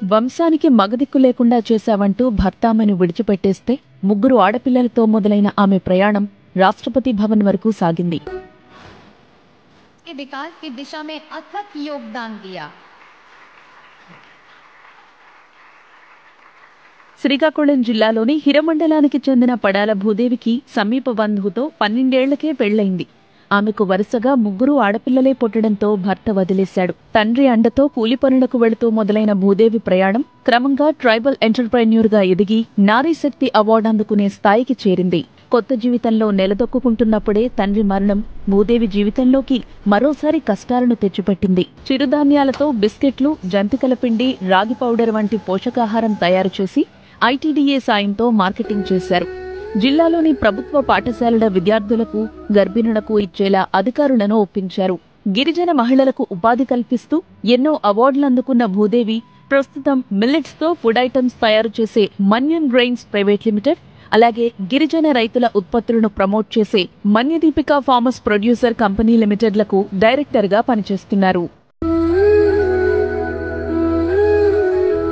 వంశానికి మగదిక్కు లేకుండా చేశావంటూ భర్త ఆమెను విడిచిపెట్టేస్తే 3 ఆడపిల్లలతో మొదలైన ఆమె ప్రయాణం రాష్ట్రపతి భవన్ వరకు సాగింది. विकास की दिशा में अथक योगदान दिया. శ్రీకాకుళం జిల్లాలోని హిరమండలానికి చెందిన పడాల భూదేవికి సమీప బంధువుతో 12 ఏళ్లకే పెళ్లైంది. ఆమెకు వరుసగా 3 ఆడపిల్లలే పుట్టడంతో భర్త వదిలేశాడు. తండ్రి అండతో కూలి పనులకు వెళుతూ మొదలైన భూదేవి ప్రయాణం క్రమంగా ట్రైబల్ ఎంటర్ప్రెన్యూర్గా ఎదిగి నారీశక్తి అవార్డు అందుకునే స్థాయికి చేరింది. కొత్త జీవితంలో నెలదొక్కుంటున్నప్పుడే తండ్రి మరణం భూదేవి జీవితంలోకి మరోసారి కష్టాలను తెచ్చిపెట్టింది. చిరుధాన్యాలతో బిస్కెట్లు, జంతికల పిండి, రాగి పౌడర్ వంటి పోషకాహారం తయారు చేసి ఐటీడీఏ సాయంతో మార్కెటింగ్ చేశారు. జిల్లాలోని ప్రభుత్వ పాఠశాలల విద్యార్థులకు, గర్భిణులకు ఇచ్చేలా అధికారులను ఒప్పించారు. గిరిజన మహిళలకు ఉపాధి కల్పిస్తూ ఎన్నో అవార్డులు అందుకున్న భూదేవి ప్రస్తుతం మిల్లెట్స్తో ఫుడ్ ఐటమ్స్ తయారు చేసే మన్యన్ గ్రెయిన్స్ ప్రైవేట్ లిమిటెడ్, అలాగే గిరిజన రైతుల ఉత్పత్తులను ప్రమోట్ చేసే మన్యదీపిక ఫార్మర్స్ ప్రొడ్యూసర్ కంపెనీ లిమిటెడ్లకు డైరెక్టర్గా పనిచేస్తున్నారు.